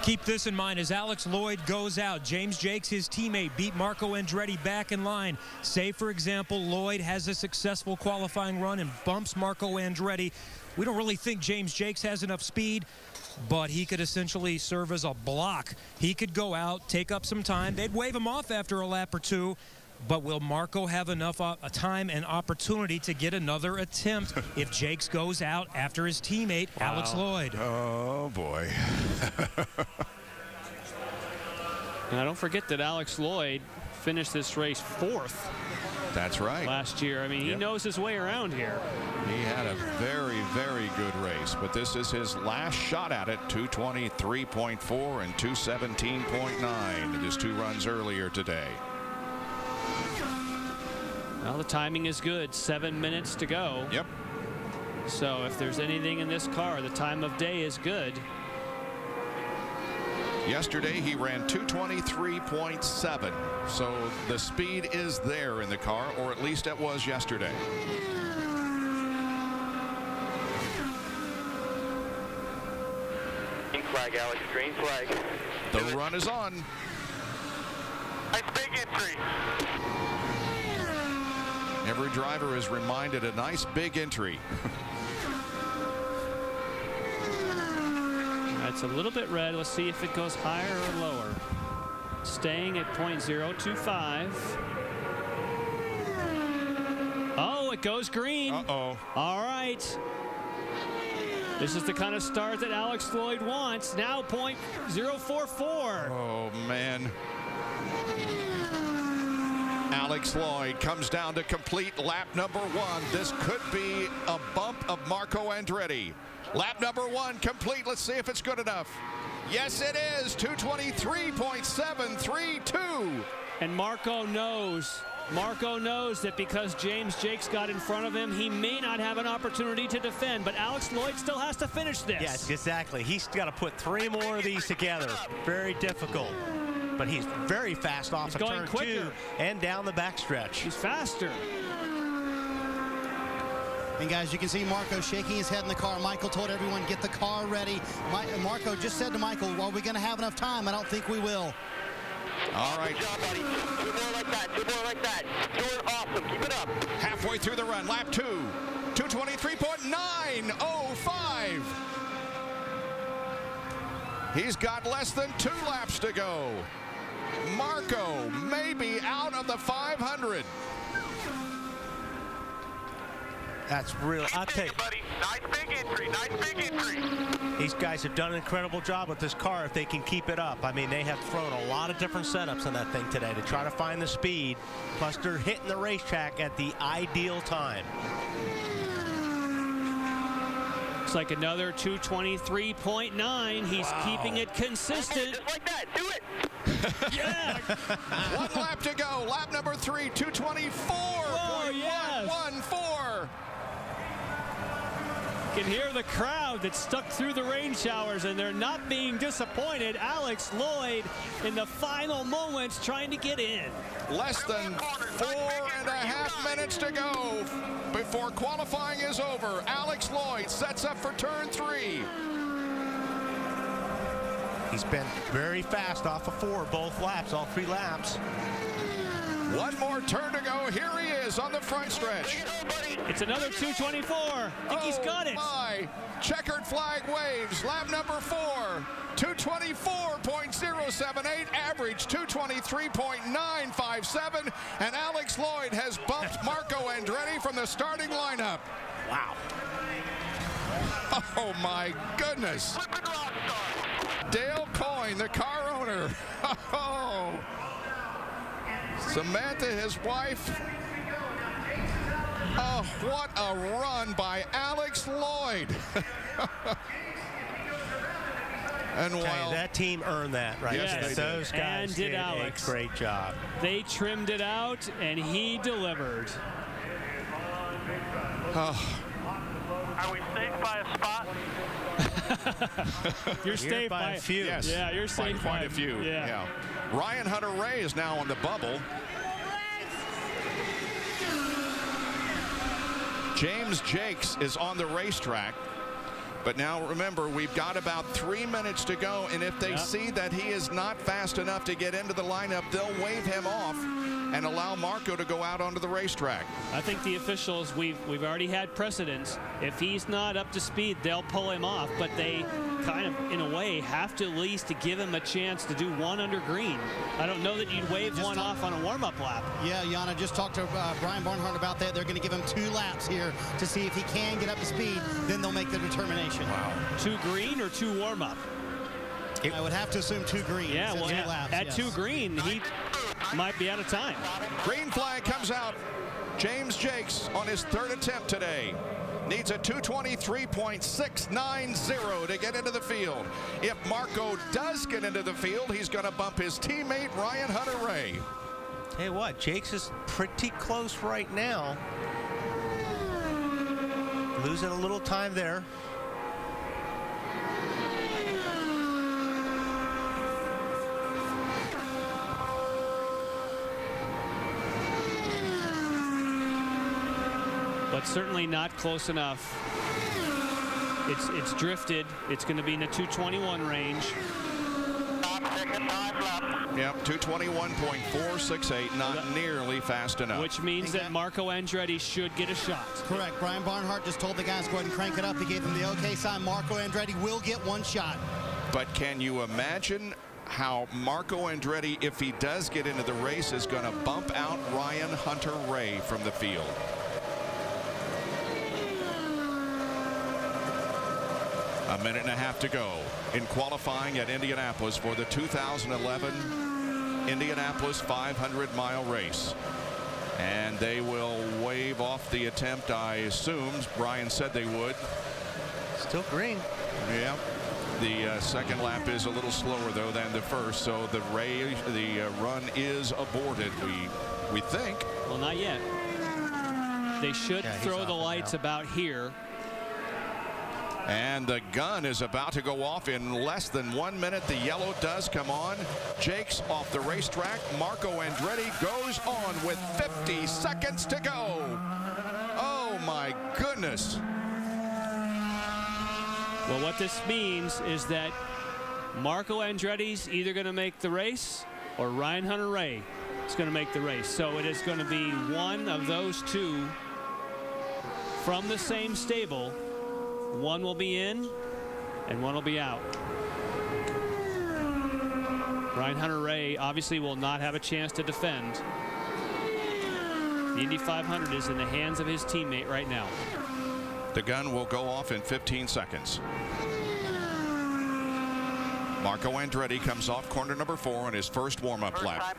Keep this in mind as Alex Lloyd goes out. James Jakes, his teammate, beat Marco Andretti back in line. Say, for example, Lloyd has a successful qualifying run and bumps Marco Andretti. We don't really think James Jakes has enough speed, but he could essentially serve as a block. He could go out, take up some time. They'd wave him off after a lap or two. But will Marco have enough time and opportunity to get another attempt if Jakes goes out after his teammate, Alex Lloyd? Oh, boy. Now, don't forget that Alex Lloyd finished this race 4th. That's right. Last year. I mean, he knows his way around here. He had a very, very good race, but this is his last shot at it. 223.4 and 217.9 in his 2 runs earlier today. Well, the timing is good. 7 minutes to go. Yep. So if there's anything in this car, the time of day is good. Yesterday he ran 223.7, so the speed is there in the car, or at least it was yesterday. Green flag, Alex. Green flag. The run is on. Nice big entry. Every driver is reminded a nice big entry. It's a little bit red. Let's see if it goes higher or lower. Staying at 0.025. Oh, it goes green. Uh-oh. All right. This is the kind of start that Alex Lloyd wants. Now 0.044. Oh, man. Alex Lloyd comes down to complete lap number 1. This could be a bump of Marco Andretti. Lap number 1 complete. Let's see if it's good enough. Yes, it is. 223.732. And Marco knows that because James Jakes got in front of him, he may not have an opportunity to defend. But Alex Lloyd still has to finish this. Yes, exactly. He's got to put 3 more of these together. Very difficult. But he's very fast off of turn 2 and down the backstretch. He's faster. And guys, you can see Marco shaking his head in the car. Michael told everyone, get the car ready. Marco just said to Michael, are we going to have enough time? I don't think we will. All right. Good job, buddy. 2 more like that. 2 more like that. Doing awesome. Keep it up. Halfway through the run, lap 2. 223.905. He's got less than 2 laps to go. Marco may be out of the 500. That's real. I'll tell you, buddy. Nice big entry. Nice big entry. these guys have done an incredible job with this car if they can keep it up. I mean, they have thrown a lot of different setups on that thing today to try to find the speed. Plus, they're hitting the racetrack at the ideal time. It's like another 223.9. He's keeping it consistent. Just like that. Do it. Yeah. 1 lap to go. Lap number 3, 224.114. You can hear the crowd that's stuck through the rain showers, and they're not being disappointed. Alex Lloyd in the final moments trying to get in. Less than 4.5 minutes to go before qualifying is over. Alex Lloyd sets up for turn 3. He's been very fast off of 4 both laps, all 3 laps. 1 more turn to go. Here he is on the front stretch. It's another 224. I think he's got it. My checkered flag waves. Lap number 4. 224.078. Average 223.957. And Alex Lloyd has bumped Marco Andretti from the starting lineup. Wow. Oh, my goodness. Dale Coyne, the car owner. Oh. Samantha, his wife. Oh, what a run by Alex Lloyd. And while that team earned that, right? Yes, those guys and did Alex. a great job. They trimmed it out, and he delivered. oh, Are we safe by a spot? You're safe by a few. yes. Yeah, you're safe by quite a few. Yeah. Ryan Hunter-Reay is now on the bubble. James Jakes is on the racetrack. But now remember, we've got about 3 minutes to go, and if they see that he is not fast enough to get into the lineup, they'll wave him off and allow Marco to go out onto the racetrack. I think the officials, we've already had precedents. If he's not up to speed, they'll pull him off, but they kind of, in a way, have to at least to give him a chance to do one under green. I don't know that you'd wave one off on a warm-up lap. Yeah, Yana just talked to Brian Barnhart about that. They're going to give him 2 laps here to see if he can get up to speed. Then they'll make the determination. Wow. 2 green or 2 warm-up? I would have to assume 2 greens. Yeah, well, 2 laps, at yes. 2 green, he might be out of time. Green flag comes out. James Jakes on his 3rd attempt today. Needs a 223.690 to get into the field. If Marco does get into the field, he's going to bump his teammate Ryan Hunter-Reay. Hey, what? Jakes is pretty close right now. Losing a little time there. But certainly not close enough. It's drifted. It's going to be in the 221 range. Yep, 221.468, not nearly fast enough. Which means that Marco Andretti should get a shot. Correct. Brian Barnhart just told the guys go ahead and crank it up. He gave them the okay sign. Marco Andretti will get 1 shot. But can you imagine how Marco Andretti, if he does get into the race, is going to bump out Ryan Hunter-Reay from the field? A minute and a half to go in qualifying at Indianapolis for the 2011 Indianapolis 500-mile race. And they will wave off the attempt, I assume. Brian said they would. Still green. Yeah. The second lap is a little slower, though, than the first. So the run is aborted, we think. Well, not yet. They should throw the lights about here. And the gun is about to go off in less than 1 minute. The yellow does come on. Jakes off the racetrack. Marco Andretti goes on with 50 seconds to go. Oh, my goodness. Well, what this means is that Marco Andretti's either going to make the race or Ryan Hunter-Reay is going to make the race. So it is going to be one of those two from the same stable. One will be in and one will be out. Ryan Hunter-Reay obviously will not have a chance to defend. The Indy 500 is in the hands of his teammate right now. The gun will go off in 15 seconds. Marco Andretti comes off corner number 4 on his first warm-up lap.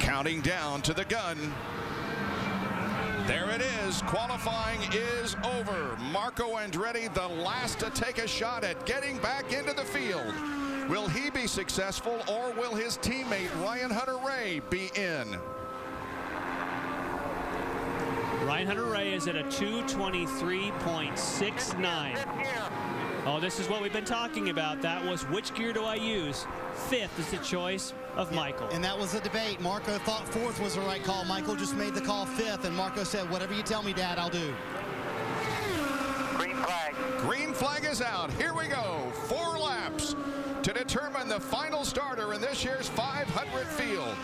Counting down to the gun. There it is. Qualifying is over. Marco Andretti, the last to take a shot at getting back into the field. Will he be successful, or will his teammate Ryan Hunter-Reay be in? Ryan Hunter-Reay is at a 223.69. Oh, this is what we've been talking about. That was which gear do I use? 5th is the choice of Michael. And that was a debate. Marco thought 4th was the right call. Michael just made the call 5th, and Marco said, whatever you tell me, Dad, I'll do. Green flag. Green flag is out. Here we go. 4 laps to determine the final starter in this year's 500 field.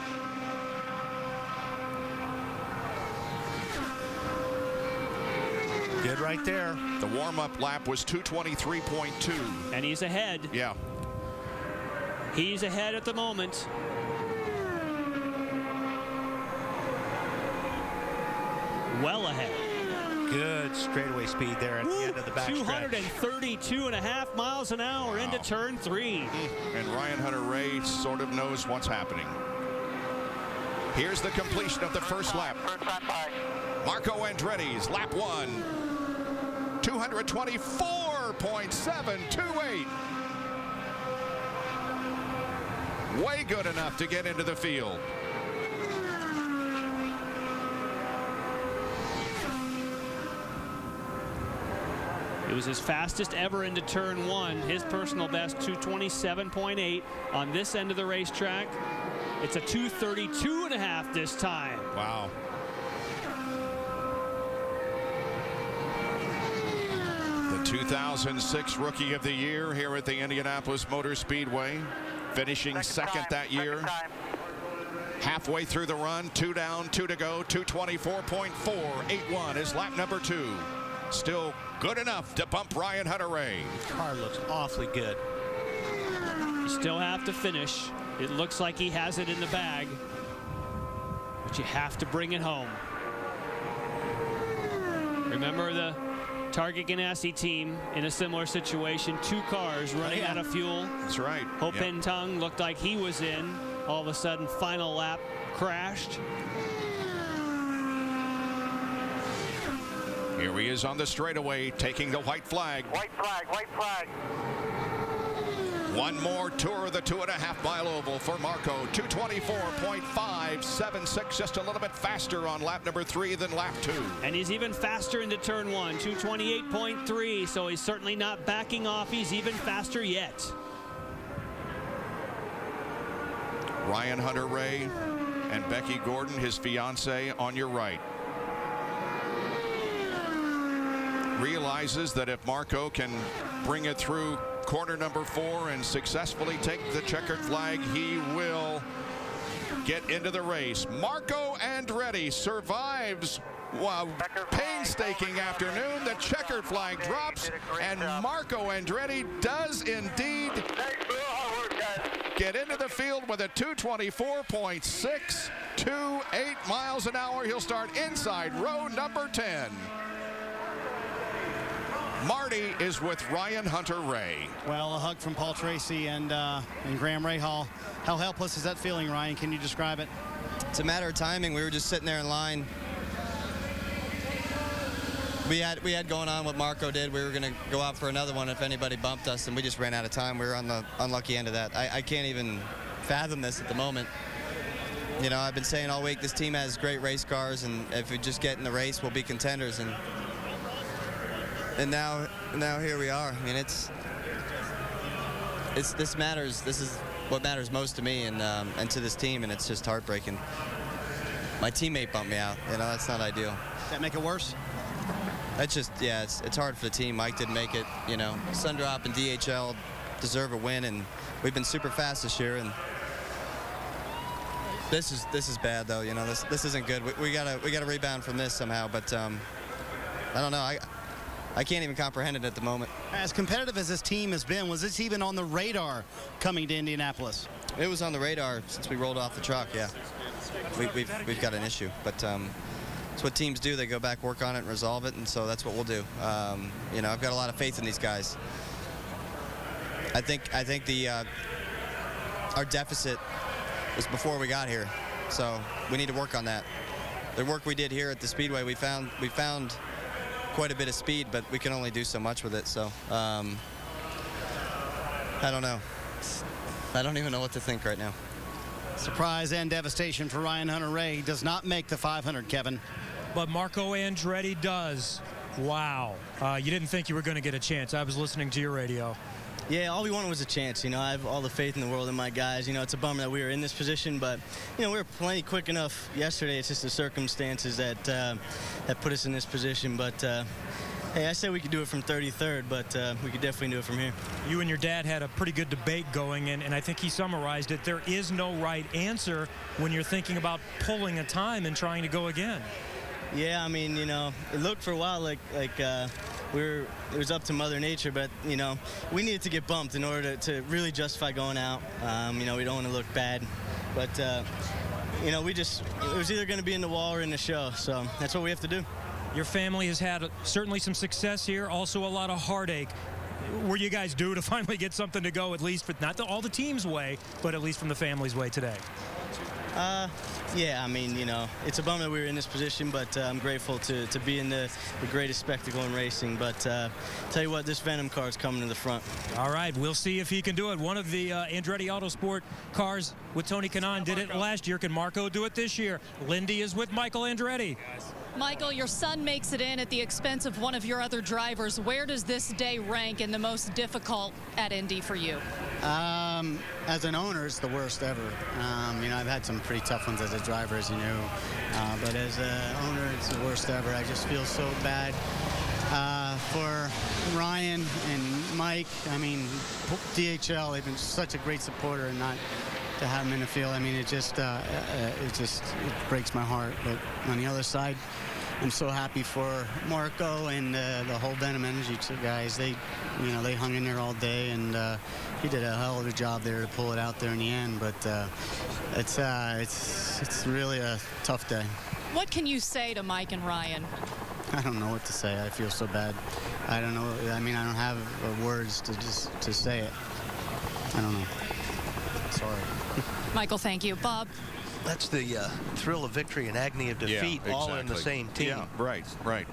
Good right there. The warm-up lap was 223.2. And he's ahead. Yeah. He's ahead at the moment. Well ahead. Good straightaway speed there at the end of the back 232.5 miles an hour into turn 3. And Ryan Hunter-Reay sort of knows what's happening. Here's the completion of the first lap. Marco Andretti's lap 1. 224.728. Way good enough to get into the field. It was his fastest ever into turn 1. His personal best, 227.8 on this end of the racetrack. It's a 232.5 this time. Wow. The 2006 Rookie of the Year here at the Indianapolis Motor Speedway, finishing second that year. Halfway through the run, 2 down, 2 to go, 224.481 is lap number 2. Still good enough to bump Ryan Hunter-Reay. Car looks awfully good. You still have to finish. It looks like he has it in the bag, but you have to bring it home. Remember the Target Ganassi team in a similar situation, 2 cars running out of fuel. That's right. Ho Pin Tung looked like he was in. All of a sudden, final lap crashed. Here he is on the straightaway, taking the white flag. White flag, white flag. One more tour of the 2.5-mile oval for Marco. 224.576, just a little bit faster on lap number 3 than lap 2. And he's even faster into turn 1, 228.3, so he's certainly not backing off. He's even faster yet. Ryan Hunter-Reay and Becky Gordon, his fiance, on your right. Realizes that if Marco can bring it through corner number 4 and successfully take the checkered flag, he will get into the race. Marco Andretti survives a painstaking afternoon. The checkered flag drops, and Marco Andretti does indeed get into the field with a 224.628 miles an hour. He'll start inside row number 10. Marty is with Ryan Hunter-Reay. Well, a hug from Paul Tracy and Graham Rahal. How helpless is that feeling, Ryan? Can you describe it? It's a matter of timing. We were just sitting there in line. We had going on what Marco did. We were going to go out for another one if anybody bumped us, and we just ran out of time. We were on the unlucky end of that. I can't even fathom this at the moment. You know, I've been saying all week this team has great race cars, and if we just get in the race, we'll be contenders. And now here we are. I mean, this matters. This is what matters most to me and to this team, and it's just heartbreaking. My teammate bumped me out. You know, that's not ideal. Does that make it worse? That's just, yeah, it's hard for the team. Mike didn't make it. You know, Sundrop and DHL deserve a win, and we've been super fast this year. And this is bad though. You know, this isn't good. We gotta rebound from this somehow. But I don't know. I can't even comprehend it at the moment. As competitive as this team has been, was this even on the radar coming to Indianapolis? It was on the radar since we rolled off the truck. Yeah, we've got an issue, but it's what teams do. They go back, work on it, and resolve it, and so that's what we'll do. You know, I've got a lot of faith in these guys. I think our deficit was before we got here, so we need to work on that. The work we did here at the Speedway, we found quite a bit of speed, but we can only do so much with it. So I don't know. I don't even know what to think right now. Surprise and devastation for Ryan Hunter-Reay. He does not make the 500, Kevin. But Marco Andretti does. Wow. You didn't think you were going to get a chance. I was listening to your radio. Yeah, all we wanted was a chance. You know, I have all the faith in the world in my guys. You know, it's a bummer that we were in this position, but, you know, we were plenty quick enough yesterday. It's just the circumstances that put us in this position. But, hey, I said we could do it from 33rd, but we could definitely do it from here. You and your dad had a pretty good debate going, and I think he summarized it. There is no right answer when you're thinking about pulling a time and trying to go again. Yeah, I mean, you know, it looked for a while like it was up to Mother Nature, but, you know, we needed to get bumped in order to really justify going out. You know, we don't want to look bad, but, you know, it was either going to be in the wall or in the show, so that's what we have to do. Your family has had certainly some success here, also a lot of heartache. Were you guys due to finally get something to go, at least for not all the team's way, but at least from the family's way today? Yeah, I mean, you know, it's a bummer that we were in this position, but I'm grateful to be in the greatest spectacle in racing. But tell you what, this Venom car is coming to the front. All right, we'll see if he can do it. One of the Andretti Autosport cars with Tony Kanaan did it last year. Can Marco do it this year? Lindy is with Michael Andretti. Michael, your son makes it in at the expense of one of your other drivers. Where does this day rank in the most difficult at Indy for you? As an owner, it's the worst ever. You know, I've had some pretty tough ones as a driver, as you know. But as an owner, it's the worst ever. I just feel so bad for Ryan and Mike. I mean, DHL, they've been such a great supporter, and not to have them in the field. I mean, it breaks my heart. But on the other side, I'm so happy for Marco and the whole Venom Energy guys. They hung in there all day, and he did a hell of a job there to pull it out there in the end. But it's really a tough day. What can you say to Mike and Ryan? I don't know what to say. I feel so bad. I don't know. I mean, I don't have words to say it. I don't know. Sorry. Michael, thank you. Bob? That's the thrill of victory and agony of defeat, all in the exactly. same team. Yeah, right.